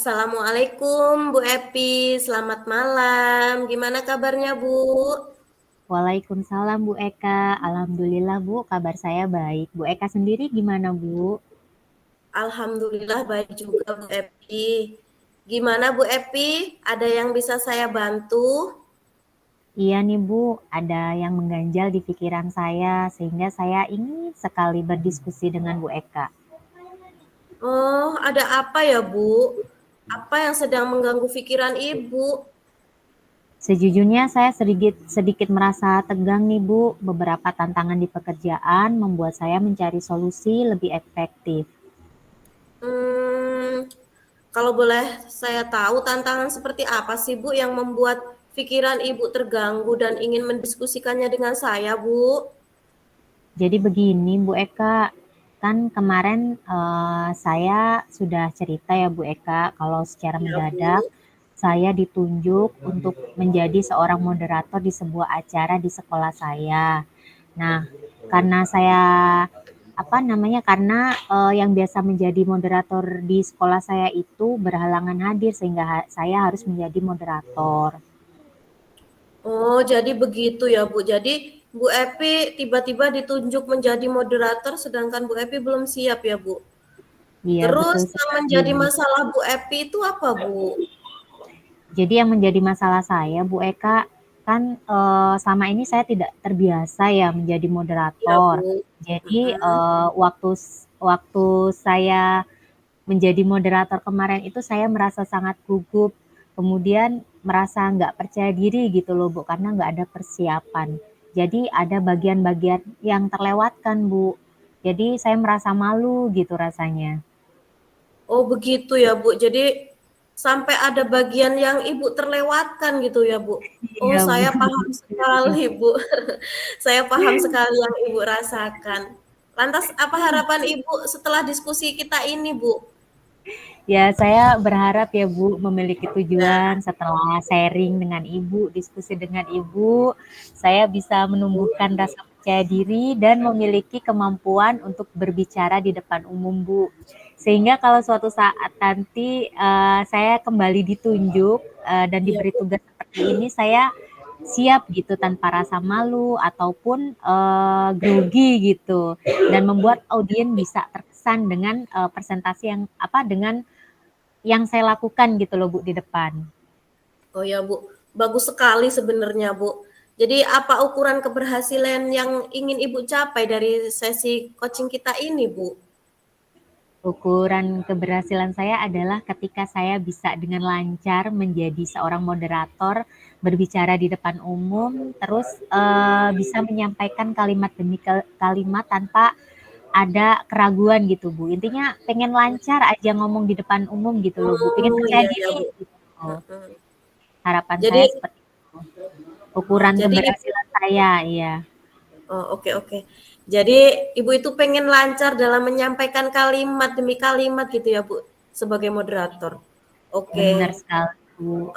Assalamualaikum Bu Epi, selamat malam. Gimana kabarnya Bu? Waalaikumsalam Bu Eka. Alhamdulillah Bu, kabar saya baik. Bu Eka sendiri gimana Bu? Alhamdulillah baik juga Bu Epi. Gimana Bu Epi? Ada yang bisa saya bantu? Iya nih Bu, ada yang mengganjal di pikiran saya sehingga saya ingin sekali berdiskusi dengan Bu Eka. Oh, ada apa ya Bu? Apa yang sedang mengganggu pikiran Ibu? Sejujurnya saya sedikit sedikit merasa tegang nih Bu. Beberapa tantangan di pekerjaan membuat saya mencari solusi lebih efektif. Hmm, kalau boleh saya tahu tantangan seperti apa sih Bu yang membuat pikiran Ibu terganggu dan ingin mendiskusikannya dengan saya Bu? Jadi begini Bu Eka, kan kemarin saya sudah cerita ya Bu Eka, kalau secara Ya mendadak Bu. saya ditunjuk untuk menjadi seorang moderator di sebuah acara di sekolah saya. Nah, karena saya karena yang biasa menjadi moderator di sekolah saya itu berhalangan hadir sehingga saya harus menjadi moderator. Oh, jadi begitu ya, Bu. Jadi Bu Epi tiba-tiba ditunjuk menjadi moderator sedangkan Bu Epi belum siap ya, Bu. Iya, Terus betul yang sekali menjadi Bu. masalah Bu Epi itu apa, Bu? Jadi yang menjadi masalah saya, Bu Eka, kan selama ini saya tidak terbiasa ya menjadi Ya, moderator. Bu. Jadi Mm-mm. waktu saya menjadi moderator kemarin itu saya merasa sangat gugup, kemudian merasa nggak percaya diri gitu loh Bu, karena nggak ada persiapan. Jadi ada bagian-bagian yang terlewatkan Bu. Jadi saya merasa malu gitu rasanya. Oh, begitu ya, Bu. Jadi sampai ada bagian yang Ibu terlewatkan gitu ya, Bu. Oh, Iya Bu. saya paham sekali, Bu. Saya paham sekali yang Ibu rasakan. Lantas apa harapan Ibu setelah diskusi kita ini, Bu? Ya, saya berharap ya Bu memiliki Ya, tujuan setelah sharing dengan Ibu, diskusi dengan Ibu, saya bisa Bu. menumbuhkan rasa percaya diri dan memiliki kemampuan untuk berbicara di depan umum Bu. Sehingga kalau suatu saat nanti saya kembali ditunjuk dan Iya, diberi Bu. tugas seperti ini, saya siap gitu tanpa rasa malu ataupun grogi gitu dan membuat audiens bisa terkesan dengan presentasi yang dengan yang saya lakukan gitu loh Bu di depan. Oh ya Bu, bagus sekali sebenarnya Bu. Jadi apa ukuran keberhasilan yang ingin Ibu capai dari sesi coaching kita ini Bu? Ukuran keberhasilan saya adalah ketika saya bisa dengan lancar menjadi seorang moderator, berbicara di depan umum, terus bisa menyampaikan kalimat demi kalimat tanpa ada keraguan gitu Bu. Intinya pengen lancar aja ngomong di depan umum gitu loh Bu. Pengen Oh percaya iya ya diri Bu. gitu. Heeh. Harapan Jadi saya seperti itu. Ukuran jadi keberhasilan saya, iya. oh, oke oke. Jadi Ibu itu pengen lancar dalam menyampaikan kalimat demi kalimat gitu ya Bu sebagai moderator. Oke. Benar sekali Bu.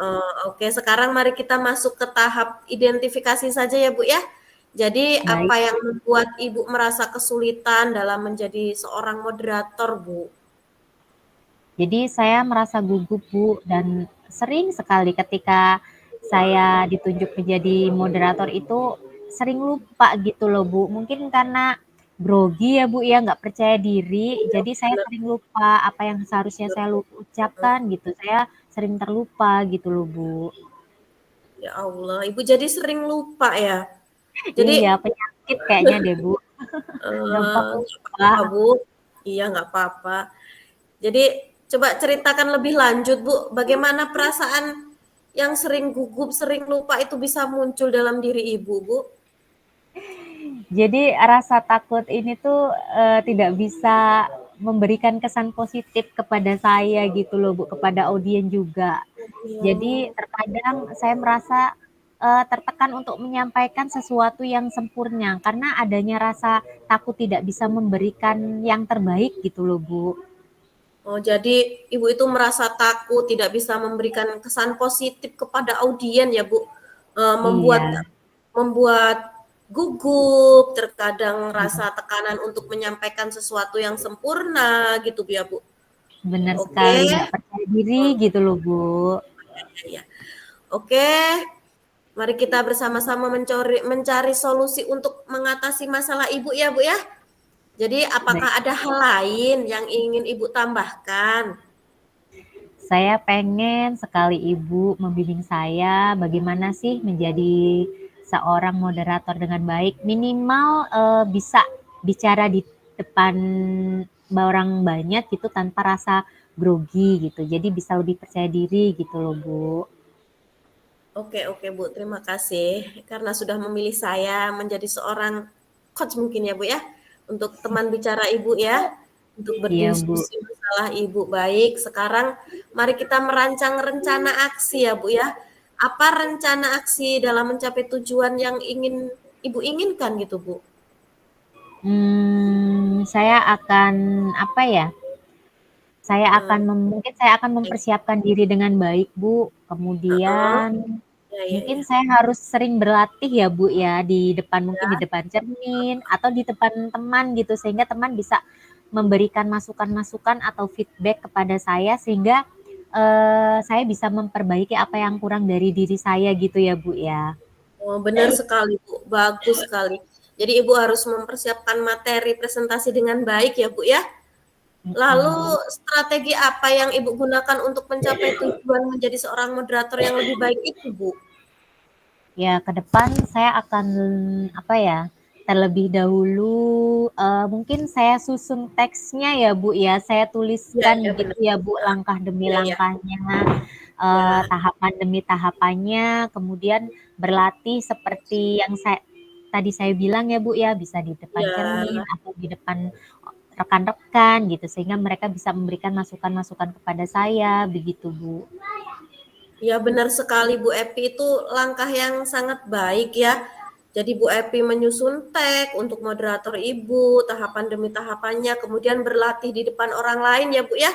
Oke, sekarang mari kita masuk ke tahap identifikasi saja ya Bu ya. Jadi Baik. apa yang membuat Ibu merasa kesulitan dalam menjadi seorang moderator Bu? Jadi saya merasa gugup Bu dan sering sekali ketika saya ditunjuk menjadi moderator itu sering lupa gitu loh Bu. Mungkin karena grogi ya Bu ya, nggak percaya diri. Iya Jadi saya benar. sering lupa apa yang seharusnya saya ucapkan gitu. Saya sering terlupa gitu loh Bu. Ya Allah, Ibu jadi sering lupa ya. Jadi Iya, penyakit kayaknya deh Bu. Gampang nggak lupa. apa-apa Bu. Iya nggak apa-apa. Jadi coba ceritakan lebih lanjut Bu, bagaimana perasaan yang sering gugup, sering lupa itu bisa muncul dalam diri Ibu Bu? Jadi rasa takut ini tuh tidak bisa memberikan kesan positif kepada saya gitu loh Bu, kepada audiens juga. Jadi Oh, terkadang saya merasa, tertekan untuk menyampaikan sesuatu yang sempurna karena adanya rasa takut tidak bisa memberikan yang terbaik gitu loh, Bu. oh, jadi Ibu itu merasa takut tidak bisa memberikan kesan positif kepada audien ya, Bu. Membuat Iya, membuat gugup, terkadang rasa tekanan untuk menyampaikan sesuatu yang sempurna gitu ya, Bu. benar sekali, Oke. nggak percaya diri Oh, gitu loh, Bu. ya, ya. Oke, mari kita bersama-sama mencari solusi untuk mengatasi masalah Ibu ya, Bu ya. Jadi Baik, apakah ada hal lain yang ingin Ibu tambahkan? saya pengen sekali Ibu membimbing saya bagaimana sih menjadi seorang moderator dengan baik, minimal, bisa bicara di depan orang banyak gitu tanpa rasa grogi gitu, jadi bisa lebih percaya diri gitu loh, Bu. Oke, oke Bu, terima kasih karena sudah memilih saya menjadi seorang coach mungkin ya Bu ya, untuk teman bicara Ibu ya, untuk Iya, Bu. berdiskusi masalah Ibu. Baik, sekarang mari kita merancang rencana aksi ya Bu ya. Apa rencana aksi dalam mencapai tujuan yang ingin Ibu inginkan gitu Bu? Saya akan apa ya, Eh, mungkin saya akan mempersiapkan diri dengan baik, Bu. heeh, Kemudian ya, ya, mungkin ya, saya harus sering berlatih ya, Bu, ya, mungkin di ya, depan cermin atau di depan teman gitu, sehingga teman bisa memberikan masukan-masukan atau feedback kepada saya sehingga, saya bisa memperbaiki apa yang kurang dari diri saya gitu ya, Bu, ya. oh, benar sekali Bu, bagus sekali. Jadi Ibu harus mempersiapkan materi presentasi dengan baik ya Bu ya. Mhm, Lalu Bu. strategi apa yang Ibu gunakan untuk mencapai tujuan menjadi seorang moderator yang lebih baik itu, Bu? Ya, ke depan saya akan apa ya, terlebih dahulu mungkin saya susun teksnya ya, Bu, ya. Saya Iya, tuliskan iya gitu benar. ya, Bu, Heeh, langkah demi iya, iya. langkahnya, Ya, tahapan demi tahapannya, kemudian berlatih seperti yang tadi saya bilang ya, Bu, ya, bisa di depan cermin iya. atau di depan rekan-rekan gitu, sehingga mereka bisa memberikan masukan-masukan kepada saya, begitu, Bu. Iya benar sekali Bu Epi itu langkah yang sangat baik ya. Jadi Bu Epi menyusun tag untuk moderator Ibu, tahapan demi tahapannya, kemudian berlatih di depan orang lain ya Bu ya.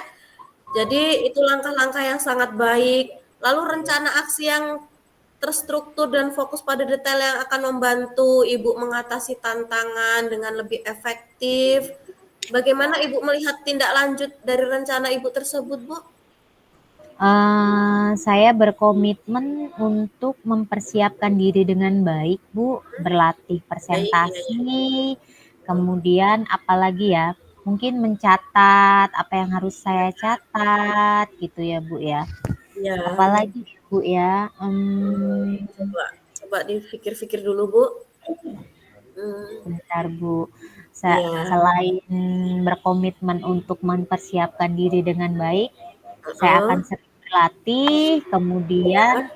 Jadi itu langkah-langkah yang sangat baik. Lalu rencana aksi yang terstruktur dan fokus pada detail yang akan membantu Ibu mengatasi tantangan dengan lebih efektif. Bagaimana Ibu melihat tindak lanjut dari rencana Ibu tersebut, Bu? Saya berkomitmen untuk mempersiapkan diri dengan baik, Bu, berlatih Baik, iya, iya. presentasi, kemudian apalagi ya, mungkin mencatat apa yang harus saya catat gitu ya, Bu, ya. Ya, Apalagi ya, Bu, ya, coba coba dipikir-pikir dulu, Bu. Hmm, sebentar, Bu. ya. Selain berkomitmen untuk mempersiapkan diri dengan baik, saya akan Heeh. sering berlatih, kemudian Ya.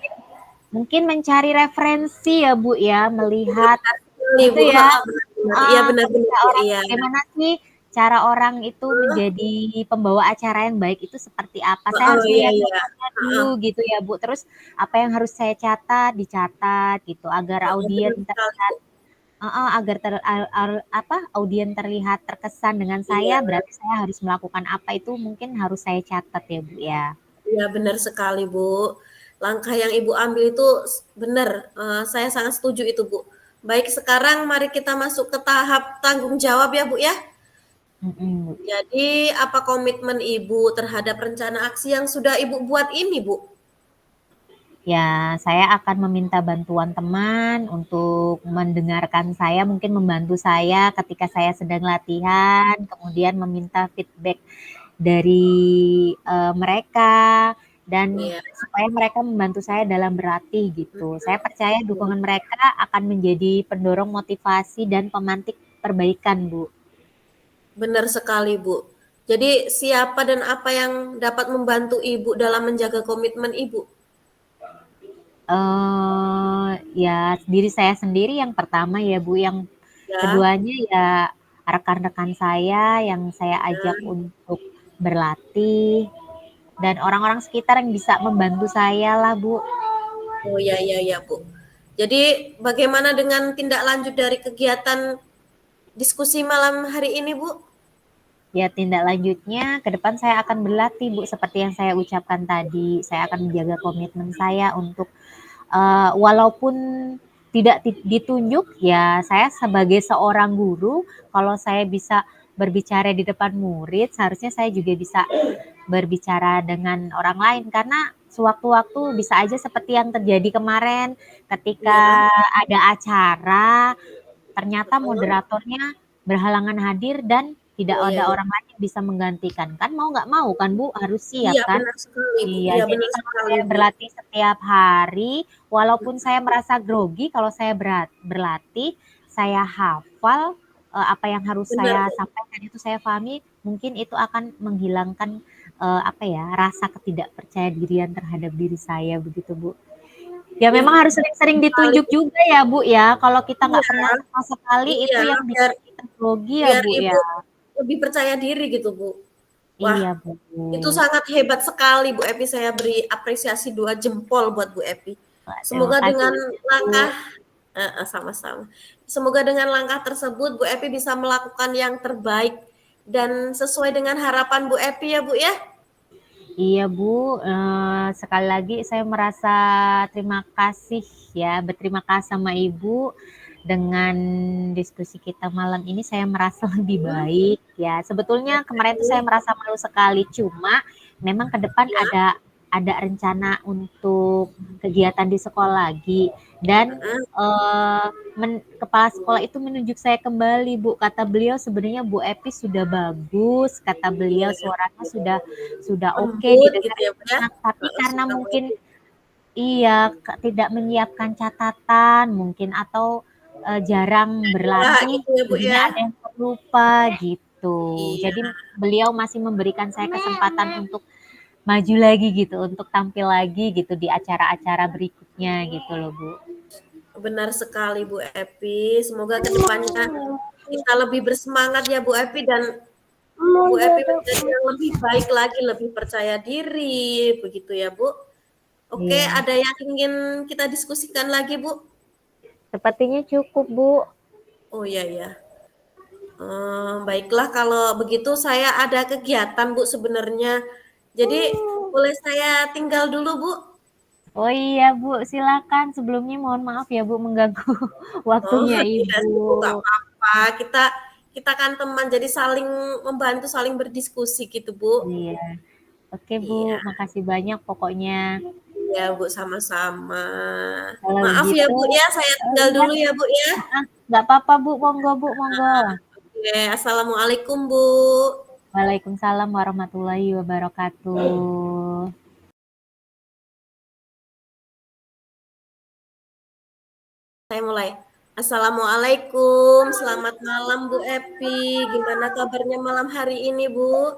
mungkin mencari referensi ya, Bu, ya, Iya, melihat benar sekali, itu Bu. ya, Heeh, benar benar. Iya, benar-benar, ketika Bu. orang Iya. bagaimana sih cara orang itu Heeh, menjadi pembawa acara yang baik itu seperti apa. Saya heeh, harus iya, melihat iya. contohnya Heeh, dulu gitu ya, Bu. Terus apa yang harus saya catat, dicatat gitu agar heeh, audien benar sekali, terlihat Bu. agar audien terlihat terkesan dengan saya, Iya. berarti saya harus melakukan apa itu mungkin harus saya catat ya, Bu, ya. Iya benar sekali Bu. Langkah yang Ibu ambil itu benar, saya sangat setuju itu Bu. Baik sekarang mari kita masuk ke tahap tanggung jawab ya Bu ya. Mhm, Bu. Jadi apa komitmen Ibu terhadap rencana aksi yang sudah Ibu buat ini Bu? Ya, saya akan meminta bantuan teman untuk mendengarkan saya, mungkin membantu saya ketika saya sedang latihan, kemudian meminta feedback dari, mereka dan Iya, supaya mereka membantu saya dalam berlatih gitu. Saya percaya mhm, dukungan mereka akan menjadi pendorong motivasi dan pemantik perbaikan, Bu. benar sekali Bu. Jadi siapa dan apa yang dapat membantu Ibu dalam menjaga komitmen Ibu? Ya diri saya sendiri yang pertama ya, Bu, yang Ya, keduanya ya rekan-rekan saya yang saya ajak ya. untuk berlatih. dan orang-orang sekitar yang bisa membantu saya lah, Bu. Oh ya ya ya Bu. Jadi bagaimana dengan tindak lanjut dari kegiatan diskusi malam hari ini Bu? Ya, tindak lanjutnya ke depan saya akan berlatih, Bu, seperti yang saya ucapkan tadi. Saya akan menjaga komitmen saya untuk walaupun tidak ditunjuk, ya saya sebagai seorang guru, kalau saya bisa berbicara di depan murid, seharusnya saya juga bisa berbicara dengan orang lain. Karena sewaktu-waktu bisa aja seperti yang terjadi kemarin Iya. ketika ada acara, ternyata moderatornya berhalangan hadir dan tidak Oh iya ada iya. orang lain yang bisa menggantikan. Kan mau nggak mau kan Bu, harus siap Iya kan? benar sekali Bu. Iya, Iya jadi benar kalau sekali saya Bu. berlatih setiap hari, walaupun saya merasa grogi, kalau saya berlatih, saya hafal apa yang harus Benar saya Bu. sampaikan itu saya pahami, mungkin itu akan menghilangkan apa ya, rasa ketidakpercaya dirian terhadap diri saya begitu Bu. Ya Ya memang harus sering-sering sekali ditunjuk Bu. juga ya Bu ya. Kalau kita nggak Iya, pernah sama sekali iya itu yang biar bikin kita grogi ya biar Bu ya. Ibu lebih percaya diri gitu Bu. Wah, Iya Bu. itu sangat hebat sekali Bu Epi, saya beri apresiasi 2 jempol buat Bu Epi. Wah, terima Semoga kasih dengan langkah Bu. sama-sama. Semoga dengan langkah tersebut Bu Epi bisa melakukan yang terbaik dan sesuai dengan harapan Bu Epi ya Bu ya. Iya Bu, sekali lagi saya merasa terima kasih ya, berterima kasih sama Ibu dengan diskusi kita malam ini saya merasa lebih baik ya. Sebetulnya kemarin itu saya merasa malu sekali, cuma memang ke depan Ya, ada rencana untuk kegiatan di sekolah lagi dan kepala sekolah itu menunjuk saya kembali Bu. Kata beliau sebenarnya Bu Epi sudah bagus, kata iya beliau ya. suaranya sudah oke Lembut gitu didengar ya Bu ya. enak, tapi karena Sudah mungkin bagus. iya, tidak menyiapkan catatan mungkin atau jarang Nah, berlatih, itu ya Bu jadinya ya. ada yang terlupa gitu. Iya, Jadi beliau masih memberikan saya kesempatan untuk maju lagi gitu, untuk tampil lagi gitu di acara-acara berikutnya gitu loh Bu. benar sekali Bu Epi. Semoga kedepannya kita lebih bersemangat ya Bu Epi dan Bu Epi menjadi yang lebih baik lagi, lebih percaya diri, begitu ya Bu. Oke, Iya, ada yang ingin kita diskusikan lagi Bu? sepertinya cukup Bu. Oh iya ya. Baiklah kalau begitu saya ada kegiatan Bu sebenarnya. Jadi boleh saya tinggal dulu Bu? Oh iya Bu, silakan. Sebelumnya mohon maaf ya Bu mengganggu Oh waktunya tidak Ibu. sih Bu, nggak apa-apa. Kita kita kan teman, jadi saling membantu, saling berdiskusi gitu Bu. Iya. Oke Bu, Iya. makasih banyak pokoknya. Iya Bu, sama-sama. Kalau Maaf ya begitu, Bu ya, saya oh tinggal iya, dulu ya Bu ya. nggak apa-apa Bu, monggo Bu, monggo. Oke, Assalamualaikum Bu. Waalaikumsalam warahmatullahi wabarakatuh. Saya mulai. Assalamualaikum, selamat malam Bu Epi. Gimana kabarnya malam hari ini Bu?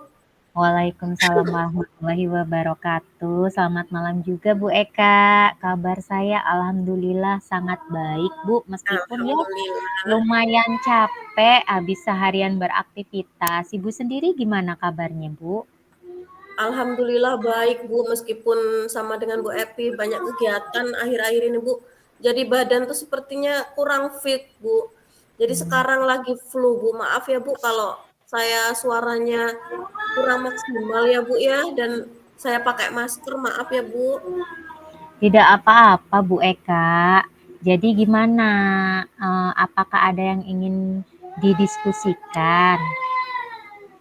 Waalaikumsalam warahmatullahi wabarakatuh. Selamat malam juga Bu Eka. Kabar saya alhamdulillah sangat baik Bu, meskipun ya Alhamdulillah. lumayan capek habis seharian beraktivitas. Ibu sendiri gimana kabarnya Bu? Alhamdulillah baik Bu, meskipun sama dengan Bu Epi banyak kegiatan akhir-akhir ini Bu. Jadi badan tuh sepertinya kurang fit Bu. Jadi sekarang lagi flu Bu. Maaf ya Bu kalau saya suaranya kurang maksimal ya Bu ya, dan saya pakai masker, maaf ya Bu. Tidak apa-apa Bu Eka. Jadi gimana? Apakah ada yang ingin didiskusikan?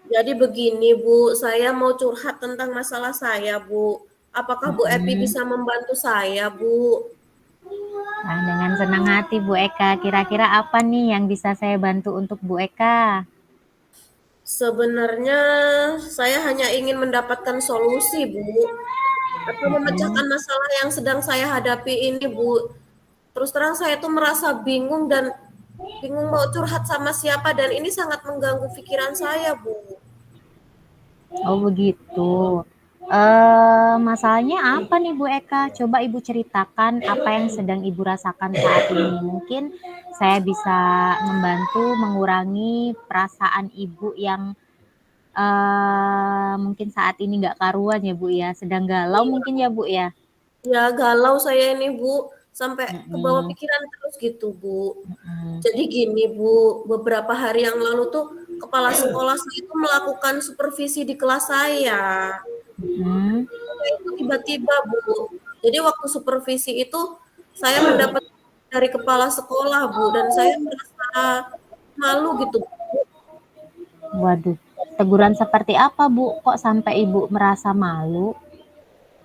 Jadi begini Bu, saya mau curhat tentang masalah saya Bu. Apakah Bu Epi Mm-mm. bisa membantu saya Bu? Nah, dengan senang hati Bu Eka. Kira-kira apa nih yang bisa saya bantu untuk Bu Eka? Sebenarnya saya hanya ingin mendapatkan solusi Bu, atau Mm-mm. memecahkan masalah yang sedang saya hadapi ini Bu. Terus terang saya tuh merasa bingung dan bingung mau curhat sama siapa, dan ini sangat mengganggu pikiran saya Bu. Oh begitu. Masalahnya apa nih Bu Eka? Coba Ibu ceritakan apa yang sedang Ibu rasakan saat ini. Mungkin saya bisa membantu mengurangi perasaan Ibu yang mungkin saat ini nggak karuan ya Bu ya, sedang galau Iya. mungkin ya Bu ya? Ya galau saya ini Bu, sampai ke bawah Mhm, pikiran terus gitu Bu. mhm, Jadi gini Bu, beberapa hari yang lalu tuh kepala sekolah saya itu melakukan supervisi di kelas saya. mhm. Itu tiba-tiba Bu. Jadi waktu supervisi itu saya mendapat dari kepala sekolah Bu, dan saya merasa malu gitu. Waduh, teguran seperti apa Bu? Kok sampai Ibu merasa malu?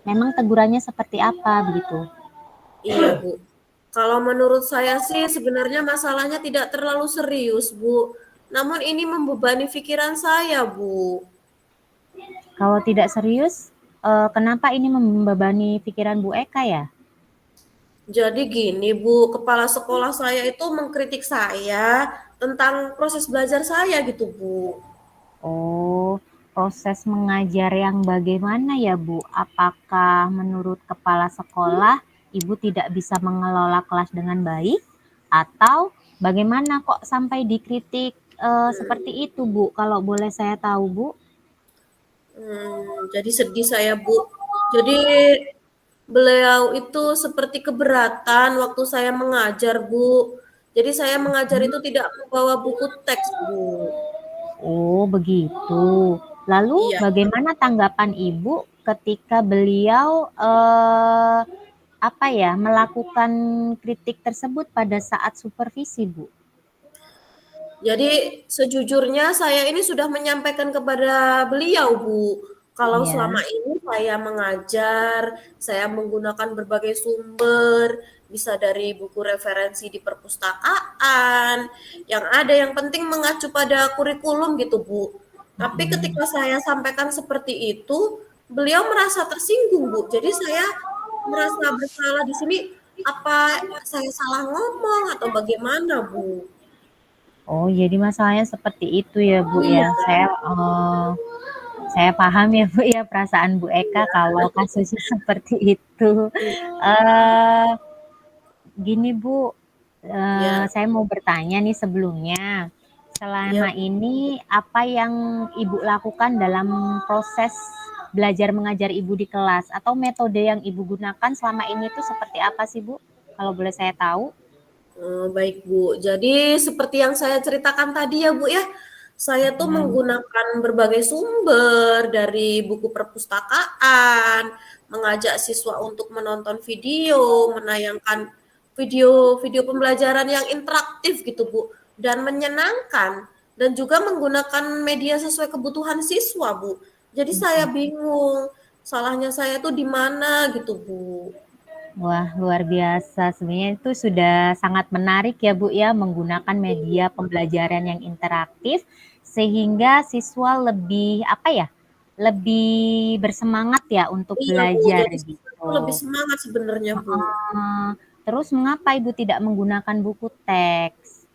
Memang tegurannya seperti apa begitu? Iya Bu. Kalau menurut saya sih sebenarnya masalahnya tidak terlalu serius Bu. Namun ini membebani pikiran saya Bu. Kalau tidak serius, kenapa ini membebani pikiran Bu Eka ya? Jadi gini Bu, kepala sekolah saya itu mengkritik saya tentang proses belajar saya gitu Bu. Oh, proses mengajar yang bagaimana ya Bu? Apakah menurut kepala sekolah Ibu tidak bisa mengelola kelas dengan baik? Atau bagaimana kok sampai dikritik seperti itu Bu? Kalau boleh saya tahu Bu? Jadi sedih saya Bu. Jadi beliau itu seperti keberatan waktu saya mengajar Bu. Jadi saya mengajar itu tidak membawa buku teks Bu. Oh, begitu. Lalu Iya. bagaimana tanggapan Ibu ketika beliau apa ya, melakukan kritik tersebut pada saat supervisi, Bu? Jadi sejujurnya saya ini sudah menyampaikan kepada beliau, Bu, kalau Iya. selama ini saya mengajar, saya menggunakan berbagai sumber, bisa dari buku referensi di perpustakaan, yang ada yang penting mengacu pada kurikulum gitu, Bu. Tapi ketika saya sampaikan seperti itu, beliau merasa tersinggung, Bu. Jadi saya merasa bersalah di sini, apa saya salah ngomong atau bagaimana, Bu? Oh, jadi masalahnya seperti itu ya, Bu, Iya, ya. Saya paham ya, Bu, ya, perasaan Bu Eka kalau kasusnya seperti itu. iya. Eee, Gini, Bu, Ya, saya mau bertanya nih sebelumnya. iya, Selama ini apa yang Ibu lakukan dalam proses belajar mengajar Ibu di kelas atau metode yang Ibu gunakan selama ini tuh seperti apa sih, Bu? Kalau boleh saya tahu? baik Bu. Jadi seperti yang saya ceritakan tadi ya Bu ya, saya tuh Mhm, menggunakan berbagai sumber dari buku perpustakaan, mengajak siswa untuk menonton video, menayangkan video-video pembelajaran yang interaktif gitu Bu, dan menyenangkan, dan juga menggunakan media sesuai kebutuhan siswa Bu. Jadi saya mhm. bingung, salahnya saya tuh di mana gitu Bu. Wah, luar biasa. Sebenarnya itu sudah sangat menarik ya, Bu, ya, menggunakan media pembelajaran yang interaktif sehingga siswa lebih apa ya? Lebih bersemangat ya untuk Iya Bu, belajar jadi siswa itu gitu. lebih semangat sebenarnya Bu. Heeh. Terus mengapa Ibu tidak menggunakan buku teks?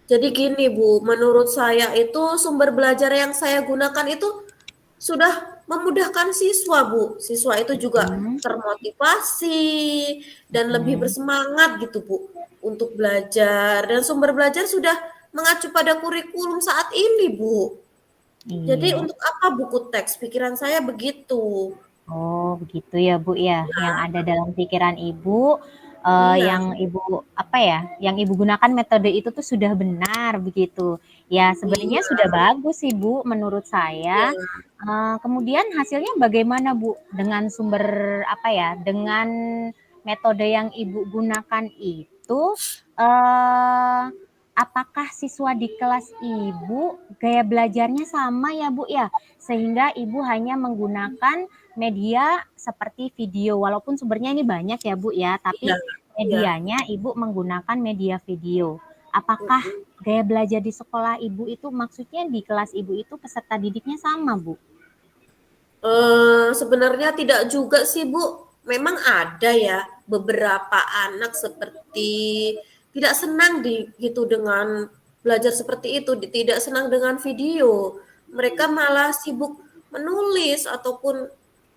Jadi gini Bu, menurut saya itu sumber belajar yang saya gunakan itu sudah memudahkan siswa Bu. Siswa itu juga Mhm, termotivasi dan lebih mhm. bersemangat gitu Bu untuk belajar. Dan sumber belajar sudah mengacu pada kurikulum saat ini Bu. Jadi Iya. untuk apa buku teks? Pikiran saya begitu. Oh, begitu ya, Bu, ya. Yang Ya, ada dalam pikiran Ibu, iya, yang Ibu apa ya, yang Ibu gunakan metode itu tuh sudah benar begitu. Ya, sebenarnya iya, sudah bagus sih, Bu, menurut saya. iya. Kemudian hasilnya bagaimana, Bu? Dengan sumber apa ya, dengan metode yang Ibu gunakan itu, eee, apakah siswa di kelas Ibu gaya belajarnya sama ya, Bu, ya? Sehingga Ibu hanya menggunakan media seperti video, walaupun sumbernya ini banyak ya Bu ya, tapi Iya, iya, medianya Ibu menggunakan media video. Apakah mhm. gaya belajar di sekolah Ibu itu maksudnya di kelas Ibu itu peserta didiknya sama Bu? Sebenarnya tidak juga sih, Bu. Memang ada ya beberapa anak seperti tidak senang gitu dengan belajar seperti itu, tidak senang dengan video. Mereka malah sibuk menulis ataupun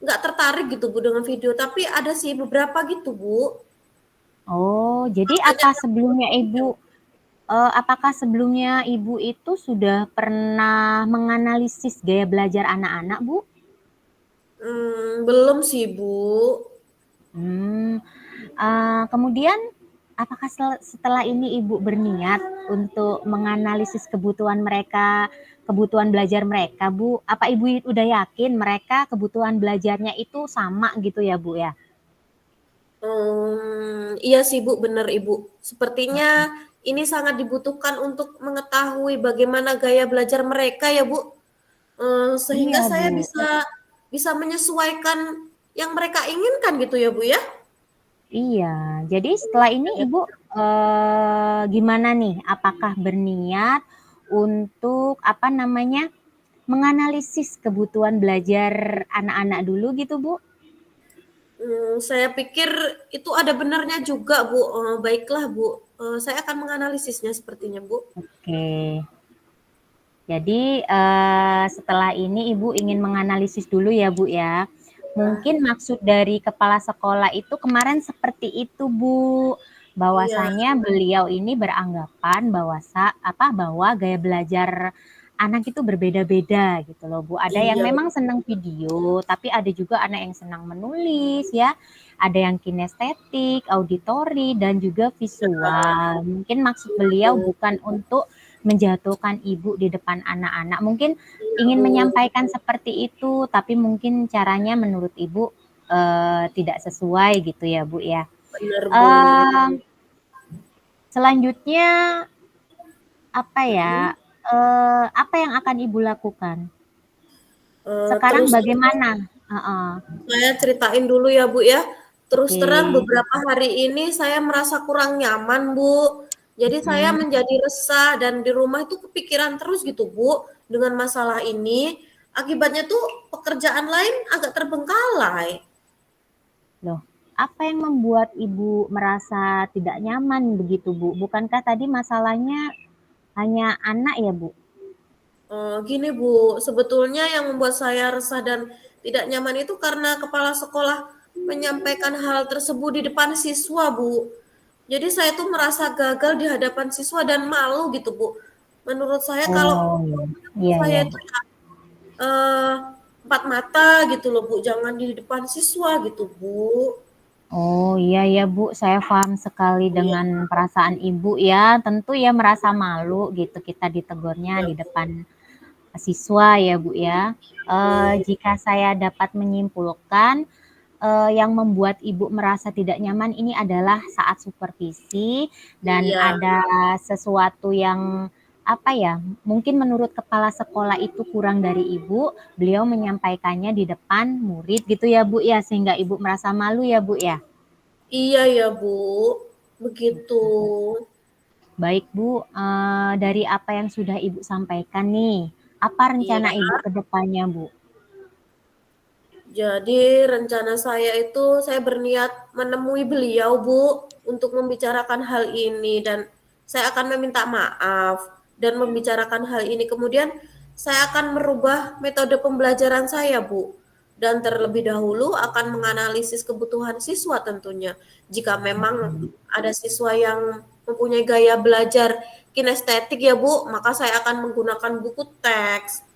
nggak tertarik gitu, Bu, dengan video. Tapi ada sih beberapa gitu, Bu. Oh, jadi Makanya apa kan sebelumnya Ibu video. Apakah sebelumnya Ibu itu sudah pernah menganalisis gaya belajar anak-anak, Bu? Belum sih, Bu. Hmm, kemudian apakah setelah ini Ibu berniat untuk menganalisis kebutuhan belajar mereka, Bu? Apa Ibu udah yakin mereka kebutuhan belajarnya itu sama gitu ya, Bu ya? Iya sih Bu, benar Ibu. Sepertinya ini sangat dibutuhkan untuk mengetahui bagaimana gaya belajar mereka ya Bu. Sehingga Iya, saya Bu. bisa bisa menyesuaikan yang mereka inginkan gitu ya Bu ya. Iya, jadi setelah ini Ibu gimana nih? Apakah berniat untuk apa namanya menganalisis kebutuhan belajar anak-anak dulu gitu, Bu? Saya pikir itu ada benarnya juga Bu. Baiklah Bu, saya akan menganalisisnya sepertinya Bu. Oke. Jadi setelah ini Ibu ingin menganalisis dulu ya, Bu ya. Ah, Mungkin maksud dari kepala sekolah itu kemarin seperti itu, Bu. iya, Bahwasanya beliau ini beranggapan bahwa gaya belajar anak itu berbeda-beda gitu loh, Bu. Ada yang iya, memang senang video, tapi ada juga anak yang senang menulis ya. Ada yang kinestetik, auditori dan juga visual. Mungkin maksud iya beliau Bu. bukan untuk menjatuhkan ibu di depan anak-anak. Mungkin Iya ingin Bu, menyampaikan seperti itu, tapi mungkin caranya menurut ibu tidak sesuai gitu ya, Bu ya. benar Bu. Eh, Selanjutnya apa ya? Mm-mm. Apa yang akan ibu lakukan? Sekarang Terus bagaimana? saya ceritain dulu ya Bu ya. Terus Oke. terang beberapa hari ini saya merasa kurang nyaman Bu. Jadi saya Mm, menjadi resah dan di rumah itu kepikiran terus gitu Bu dengan masalah ini. Akibatnya tuh pekerjaan lain agak terbengkalai. Loh, apa yang membuat ibu merasa tidak nyaman begitu, Bu? Bukankah tadi masalahnya hanya anak ya, Bu? Gini Bu, sebetulnya yang membuat saya resah dan tidak nyaman itu karena kepala sekolah menyampaikan hal tersebut di depan siswa Bu. Jadi saya tuh merasa gagal di hadapan siswa dan malu gitu Bu. Menurut saya kalau Oh, iya, saya iya, itu Bu. ya eh, empat mata gitu loh Bu, jangan di depan siswa gitu Bu. Oh, iya ya, Bu, saya paham sekali Iya, dengan perasaan Ibu ya. Tentu ya merasa malu gitu kita ditegurnya iya di Bu. depan siswa ya, Bu ya. Jika saya dapat menyimpulkan, yang membuat Ibu merasa tidak nyaman ini adalah saat supervisi dan Iya, ada sesuatu yang apa ya, mungkin menurut kepala sekolah itu kurang dari Ibu, beliau menyampaikannya di depan murid gitu ya, Bu ya, sehingga Ibu merasa malu ya, Bu ya. iya ya Bu, begitu. Baik Bu, dari apa yang sudah Ibu sampaikan nih, apa Iya. rencana Ibu ke depannya, Bu? Jadi rencana saya itu saya berniat menemui beliau Bu untuk membicarakan hal ini dan saya akan meminta maaf dan membicarakan hal ini. Kemudian saya akan merubah metode pembelajaran saya Bu dan terlebih dahulu akan menganalisis kebutuhan siswa tentunya. Jika memang ada siswa yang mempunyai gaya belajar kinestetik ya Bu, maka saya akan menggunakan buku teks.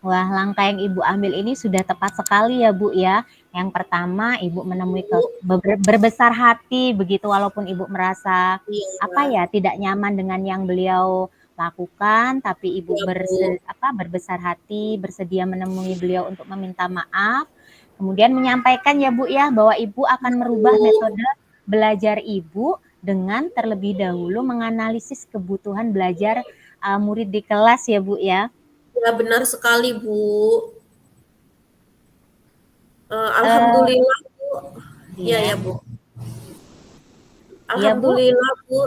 Wah, langkah yang Ibu ambil ini sudah tepat sekali ya, Bu, ya. Yang pertama, Ibu menemui Bu, berbesar hati begitu walaupun Ibu merasa apa iya, ya, tidak nyaman dengan yang beliau lakukan, tapi Ibu iya Bu. berbesar hati, bersedia menemui beliau untuk meminta maaf. Kemudian menyampaikan ya, Bu, ya, bahwa Ibu akan merubah Bu. metode belajar Ibu dengan terlebih dahulu menganalisis kebutuhan belajar murid di kelas ya, Bu, ya. Ya benar sekali Bu. Eh, Alhamdulillah Bu. Iya ya iya. Bu. Iya, Bu? Alhamdulillah Bu.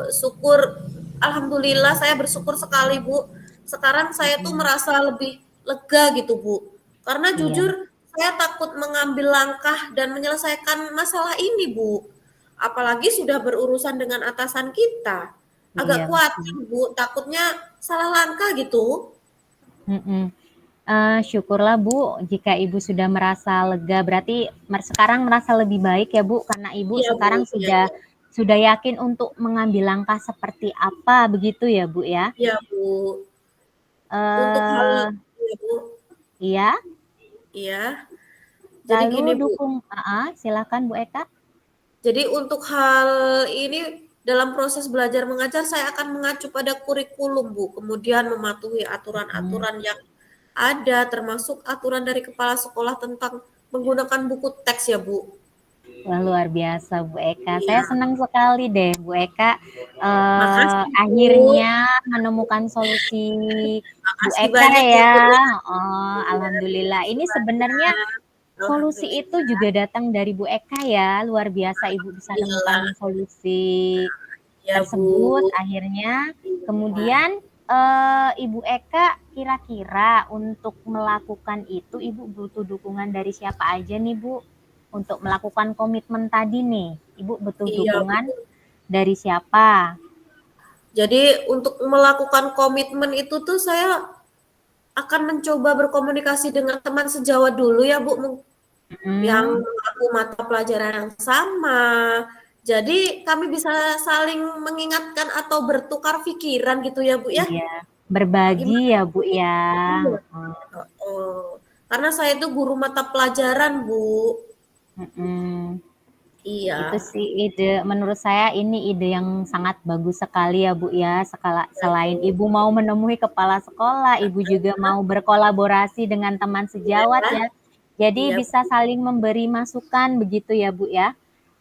Alhamdulillah saya bersyukur sekali Bu. Sekarang saya tuh Mhm, merasa lebih lega gitu Bu. Karena iya, jujur saya takut mengambil langkah dan menyelesaikan masalah ini Bu. Apalagi sudah berurusan dengan atasan kita. iya, Agak betul. khawatir Bu, takutnya salah langkah gitu. Mhm. Syukurlah, Bu, jika Ibu sudah merasa lega, berarti sekarang merasa lebih baik ya, Bu, karena Ibu Iya Bu, sekarang iya sudah iya. sudah yakin untuk mengambil langkah seperti apa begitu ya Bu ya? Iya Bu. Untuk hal Eh, iya Bu. iya. Iya. Jadi Lalu gini Bu. silakan Bu Eka. Jadi untuk hal ini dalam proses belajar mengajar saya akan mengacu pada kurikulum Bu. Kemudian mematuhi Hmm. aturan-aturan yang ada, termasuk aturan dari kepala sekolah tentang menggunakan buku teks ya Bu. Wah, luar biasa Bu Eka. Saya Iya. senang sekali deh Bu Eka Makasih Bu. akhirnya menemukan solusi Bu Makasih Eka banyak ya ya. Bu ya. Oh, Iya, alhamdulillah. makasih Ini sebenarnya banyak. solusi itu Alhamdulillah. juga datang dari Bu Eka ya. Luar biasa Ibu bisa nemukan Alhamdulillah. solusi Ya tersebut Bu. akhirnya. Iya. Kemudian Ibu Eka kira-kira untuk melakukan itu Ibu butuh dukungan dari siapa aja nih Bu? Untuk melakukan komitmen tadi nih, Ibu butuh Iya dukungan Bu. dari siapa? Jadi untuk melakukan komitmen itu tuh saya akan mencoba berkomunikasi dengan teman sejawat dulu ya Bu, yang Hmm, mengaku mata pelajaran yang sama. Jadi kami bisa saling mengingatkan atau bertukar pikiran gitu ya Bu ya. iya, berbagi Gimana ya Bu? Bu ya. Iya. Hmm, Oh, karena saya itu guru mata pelajaran Bu. mm-mm. Itu Iya. sih menurut saya ini ide yang sangat bagus sekali ya Bu ya. Ya Selain Bu. Ibu mau menemui kepala sekolah, Ibu juga mau berkolaborasi dengan teman sejawat Iya. ya. Jadi Iya bisa Bu. saling memberi masukan begitu ya Bu ya.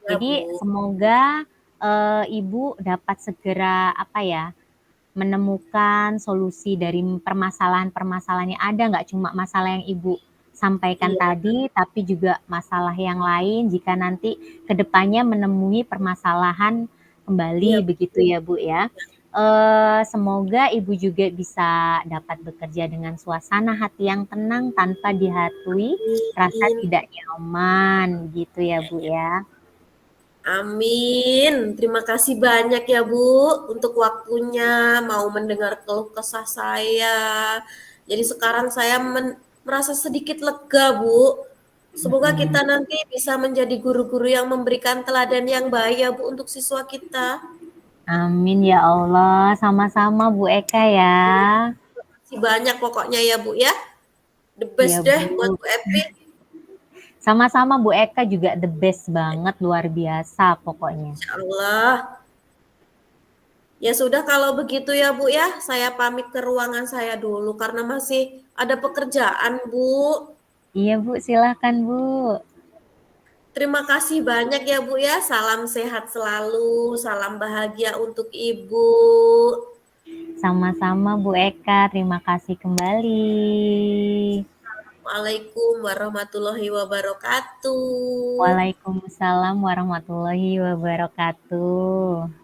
Ya Jadi Bu. semoga Ibu dapat segera apa ya menemukan solusi dari permasalahan-permasalahan yang ada, nggak cuma masalah yang Ibu sampaikan Iya. tadi, tapi juga masalah yang lain jika nanti kedepannya menemui permasalahan Iya kembali begitu Bu. ya Bu ya. Semoga Ibu juga bisa dapat bekerja dengan suasana hati yang tenang tanpa dihantui rasa Amin. tidak nyaman gitu ya Bu ya. Amin. Terima kasih banyak ya Bu untuk waktunya mau mendengar keluh kesah saya. Jadi sekarang saya merasa sedikit lega Bu. Semoga kita Mm-mm. nanti bisa menjadi guru-guru yang memberikan teladan yang baik ya Bu untuk siswa kita. Amin ya Allah, sama-sama Bu Eka ya. Terima kasih banyak pokoknya ya Bu ya. The Iya best deh buat Bu. Bu Epi. Sama-sama Bu Eka juga the best banget, luar biasa pokoknya. Insya Allah. Ya sudah kalau begitu ya Bu ya, saya pamit ke ruangan saya dulu karena masih ada pekerjaan Bu. Iya Bu, silakan Bu. Terima kasih banyak ya Bu ya, salam sehat selalu, salam bahagia untuk Ibu. Sama-sama Bu Eka, terima kasih kembali. Waalaikumsalam warahmatullahi wabarakatuh. Waalaikumsalam warahmatullahi wabarakatuh.